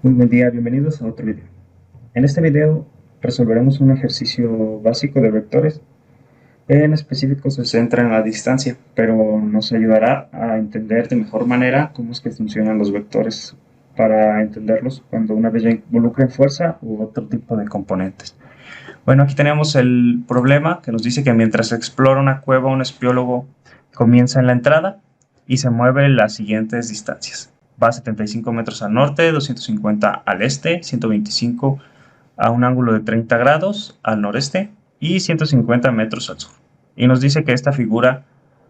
Muy buen día, bienvenidos a otro video. En este video resolveremos un ejercicio básico de vectores. En específico se centra en la distancia, pero nos ayudará a entender de mejor manera cómo es que funcionan los vectores para entenderlos cuando una vez ya involucren fuerza u otro tipo de componentes. Bueno, aquí tenemos el problema que nos dice que mientras se explora una cueva, un espiólogo comienza en la entrada y se mueve las siguientes distancias. Va a 75 metros al norte, 250 al este, 125 a un ángulo de 30 grados al noreste y 150 metros al sur. Y nos dice que esta figura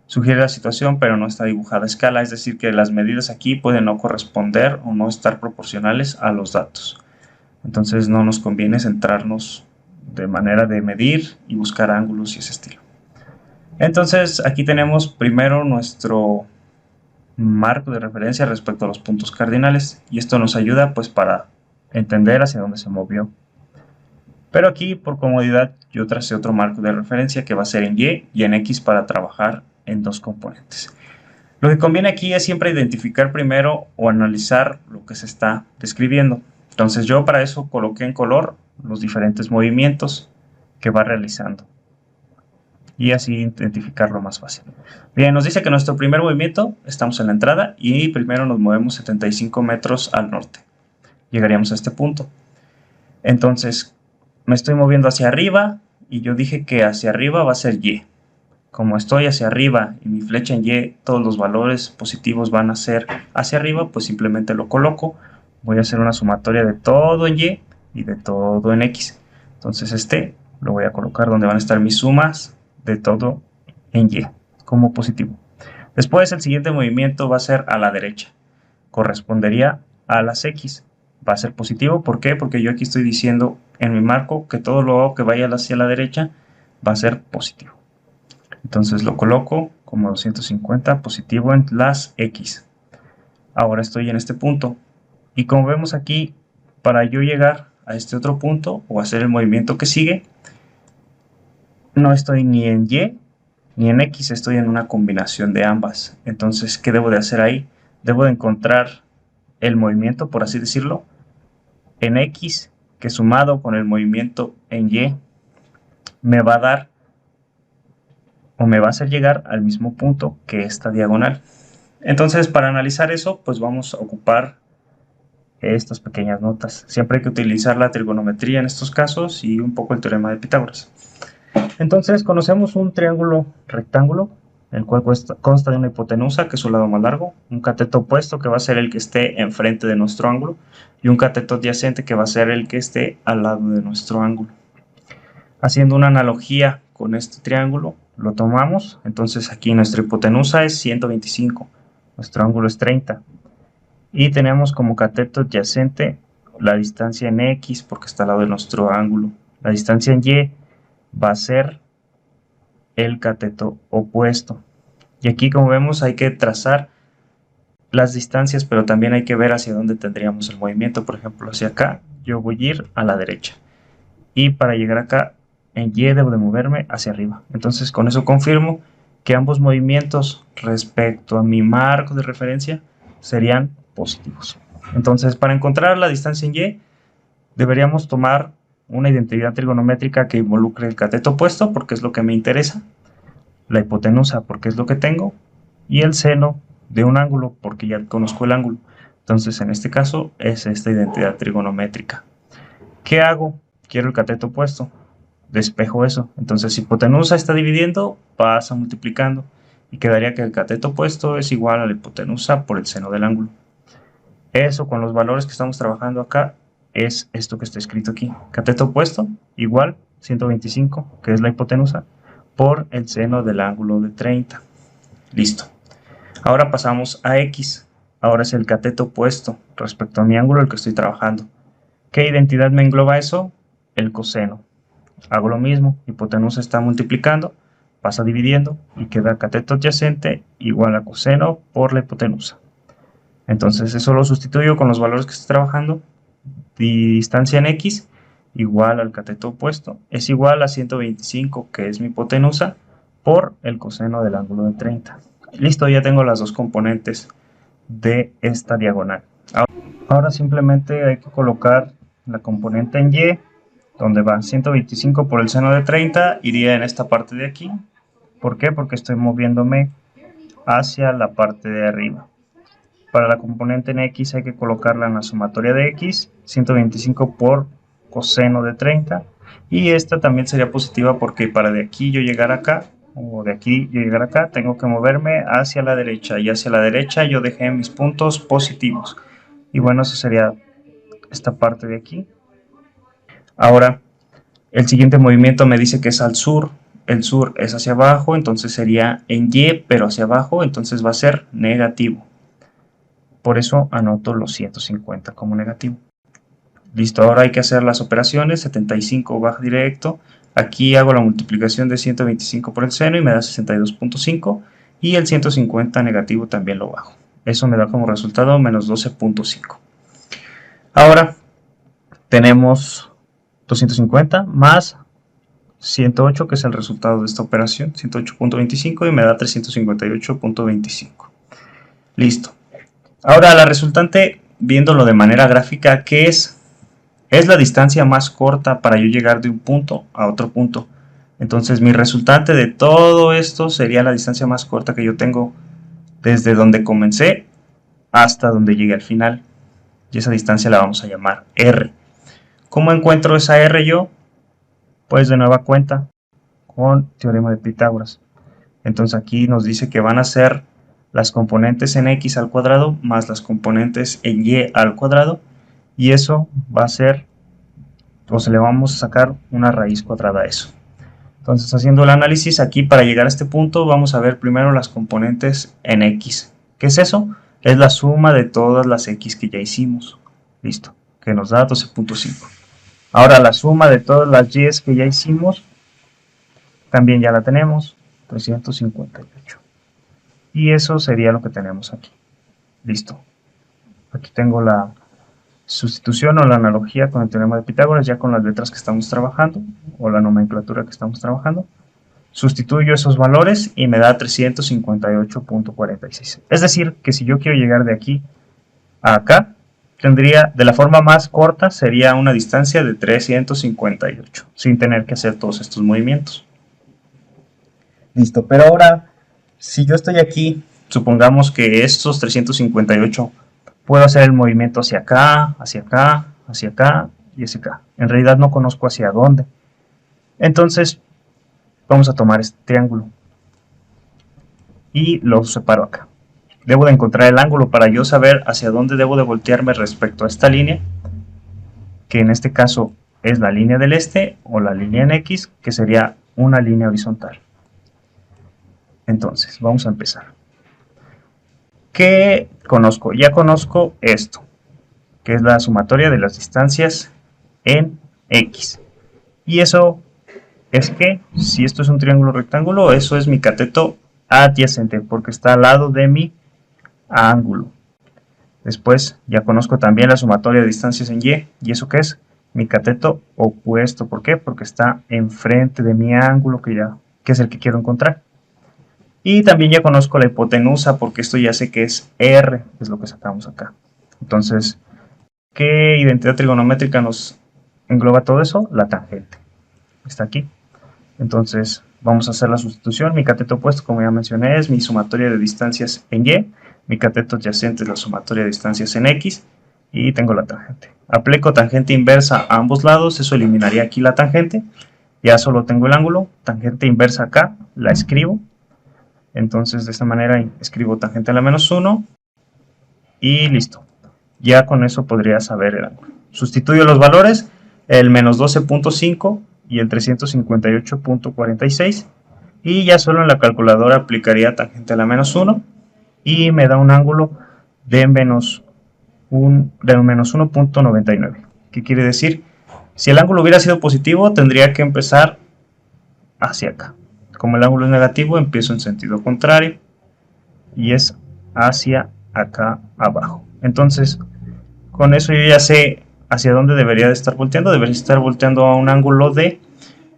sugiere la situación, pero no está dibujada a escala, es decir, que las medidas aquí pueden no corresponder o no estar proporcionales a los datos. Entonces no nos conviene centrarnos de manera de medir y buscar ángulos y ese estilo. Entonces aquí tenemos primero nuestro marco de referencia respecto a los puntos cardinales y esto nos ayuda pues para entender hacia dónde se movió. Pero aquí por comodidad yo tracé otro marco de referencia que va a ser en Y y en X para trabajar en dos componentes. Lo que conviene aquí es siempre identificar primero o analizar lo que se está describiendo. Entonces yo para eso coloqué en color los diferentes movimientos que va realizando y así identificarlo más fácil. Bien, nos dice que nuestro primer movimiento, estamos en la entrada y primero nos movemos 75 metros al norte. Llegaríamos a este punto. Entonces me estoy moviendo hacia arriba y yo dije que hacia arriba va a ser Y. Como estoy hacia arriba y mi flecha en Y, todos los valores positivos van a ser hacia arriba, pues simplemente lo coloco. Voy a hacer una sumatoria de todo en Y y de todo en X. Entonces este lo voy a colocar donde van a estar mis sumas de todo en Y como positivo. Después el siguiente movimiento va a ser a la derecha. Correspondería a las X. Va a ser positivo. ¿Por qué? Porque yo aquí estoy diciendo en mi marco que todo lo que vaya hacia la derecha va a ser positivo. Entonces lo coloco como 250 positivo en las X. Ahora estoy en este punto. Y como vemos aquí, para yo llegar a este otro punto o hacer el movimiento que sigue, no estoy ni en Y ni en X, estoy en una combinación de ambas. Entonces, ¿qué debo de hacer ahí? Debo de encontrar el movimiento, por así decirlo, en X, que sumado con el movimiento en Y, me va a dar o me va a hacer llegar al mismo punto que esta diagonal. Entonces, para analizar eso, pues vamos a ocupar estas pequeñas notas. Siempre hay que utilizar la trigonometría en estos casos y un poco el teorema de Pitágoras. Entonces, conocemos un triángulo rectángulo, el cual consta de una hipotenusa, que es su lado más largo, un cateto opuesto, que va a ser el que esté enfrente de nuestro ángulo, y un cateto adyacente, que va a ser el que esté al lado de nuestro ángulo. Haciendo una analogía con este triángulo, lo tomamos. Entonces aquí nuestra hipotenusa es 125, nuestro ángulo es 30. Y tenemos como cateto adyacente la distancia en X, porque está al lado de nuestro ángulo. La distancia en Y va a ser el cateto opuesto. Y aquí, como vemos, hay que trazar las distancias, pero también hay que ver hacia dónde tendríamos el movimiento. Por ejemplo, hacia acá, yo voy a ir a la derecha. Y para llegar acá, en Y debo de moverme hacia arriba. Entonces, con eso confirmo que ambos movimientos respecto a mi marco de referencia serían positivos. Entonces, para encontrar la distancia en Y, deberíamos tomar una identidad trigonométrica que involucre el cateto opuesto, porque es lo que me interesa, la hipotenusa, porque es lo que tengo, y el seno de un ángulo, porque ya conozco el ángulo. Entonces, en este caso, es esta identidad trigonométrica. ¿Qué hago? Quiero el cateto opuesto. Despejo eso. Entonces, si hipotenusa está dividiendo, pasa multiplicando. Y quedaría que el cateto opuesto es igual a la hipotenusa por el seno del ángulo. Eso con los valores que estamos trabajando acá es esto que está escrito aquí. Cateto opuesto igual 125, que es la hipotenusa, por el seno del ángulo de 30. Listo. Ahora pasamos a X. Ahora es el cateto opuesto respecto a mi ángulo el que estoy trabajando. ¿Qué identidad me engloba eso? El coseno. Hago lo mismo, hipotenusa está multiplicando, pasa dividiendo y queda cateto adyacente igual a coseno por la hipotenusa. Entonces eso lo sustituyo con los valores que estoy trabajando. Distancia en X igual al cateto opuesto es igual a 125, que es mi hipotenusa, por el coseno del ángulo de 30. Listo, ya tengo las dos componentes de esta diagonal. Ahora simplemente hay que colocar la componente en Y, donde va 125 por el seno de 30, iría en esta parte de aquí. ¿Por qué? Porque estoy moviéndome hacia la parte de arriba. Para la componente en X hay que colocarla en la sumatoria de X, 125 por coseno de 30, y esta también sería positiva porque para de aquí yo llegar acá, o de aquí yo llegar acá, tengo que moverme hacia la derecha, y hacia la derecha yo dejé mis puntos positivos. Y bueno, eso sería esta parte de aquí. Ahora, el siguiente movimiento me dice que es al sur. El sur es hacia abajo, entonces sería en Y, pero hacia abajo, entonces va a ser negativo. Por eso anoto los 150 como negativo. Listo, ahora hay que hacer las operaciones. 75 baja directo. Aquí hago la multiplicación de 125 por el seno y me da 62.5. Y el 150 negativo también lo bajo. Eso me da como resultado menos 12.5. Ahora tenemos 250 más 108, que es el resultado de esta operación, 108.25, y me da 358.25. Listo. Ahora la resultante, viéndolo de manera gráfica, ¿qué es? Es la distancia más corta para yo llegar de un punto a otro punto. Entonces mi resultante de todo esto sería la distancia más corta que yo tengo desde donde comencé hasta donde llegue al final. Y esa distancia la vamos a llamar R. ¿Cómo encuentro esa R yo? Pues de nueva cuenta con teorema de Pitágoras. Entonces aquí nos dice que van a ser las componentes en X al cuadrado más las componentes en Y al cuadrado, y eso va a ser, o se le vamos a sacar una raíz cuadrada a eso. Entonces, haciendo el análisis aquí para llegar a este punto, vamos a ver primero las componentes en X. ¿Qué es eso? Es la suma de todas las X que ya hicimos. Listo, que nos da 12.5. Ahora la suma de todas las Y que ya hicimos, también ya la tenemos, 358. Y eso sería lo que tenemos aquí. Listo. Aquí tengo la sustitución o la analogía con el teorema de Pitágoras, ya con las letras que estamos trabajando, o la nomenclatura que estamos trabajando. Sustituyo esos valores y me da 358.46. Es decir, que si yo quiero llegar de aquí a acá, tendría, de la forma más corta, sería una distancia de 358, sin tener que hacer todos estos movimientos. Listo, pero ahora, si yo estoy aquí, supongamos que estos 358 puedo hacer el movimiento hacia acá, hacia acá, hacia acá y hacia acá. En realidad no conozco hacia dónde. Entonces, vamos a tomar este triángulo y lo separo acá. Debo de encontrar el ángulo para yo saber hacia dónde debo de voltearme respecto a esta línea, que en este caso es la línea del este, o la línea en X, que sería una línea horizontal. Entonces, vamos a empezar. ¿Qué conozco? Ya conozco esto, que es la sumatoria de las distancias en X. Y eso es que, si esto es un triángulo rectángulo, eso es mi cateto adyacente, porque está al lado de mi ángulo. Después, ya conozco también la sumatoria de distancias en Y. ¿Y eso qué es? Mi cateto opuesto. ¿Por qué? Porque está enfrente de mi ángulo, que es el que quiero encontrar. Y también ya conozco la hipotenusa, porque esto ya sé que es R, que es lo que sacamos acá. Entonces, ¿qué identidad trigonométrica nos engloba todo eso? La tangente. Está aquí. Entonces, vamos a hacer la sustitución. Mi cateto opuesto, como ya mencioné, es mi sumatoria de distancias en Y. Mi cateto adyacente es la sumatoria de distancias en X. Y tengo la tangente. Aplico tangente inversa a ambos lados. Eso eliminaría aquí la tangente. Ya solo tengo el ángulo. Tangente inversa acá. La escribo. Entonces, de esta manera escribo tangente a la menos 1 y listo. Ya con eso podría saber el ángulo. Sustituyo los valores, el menos 12.5 y el 358.46, y ya solo en la calculadora aplicaría tangente a la menos 1 y me da un ángulo de menos 1.99. ¿Qué quiere decir? Si el ángulo hubiera sido positivo, tendría que empezar hacia acá. Como el ángulo es negativo, empiezo en sentido contrario y es hacia acá abajo. Entonces, con eso yo ya sé hacia dónde debería de estar volteando. Debería estar volteando a un ángulo de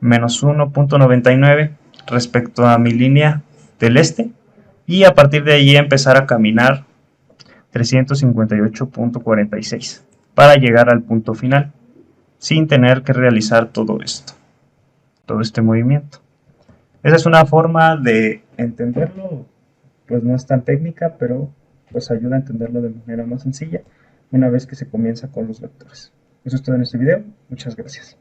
menos 1.99 respecto a mi línea del este, y a partir de ahí empezar a caminar 358.46 para llegar al punto final, sin tener que realizar todo esto, todo este movimiento. Esa es una forma de entenderlo, pues no es tan técnica, pero pues ayuda a entenderlo de manera más sencilla una vez que se comienza con los vectores. Eso es todo en este video. Muchas gracias.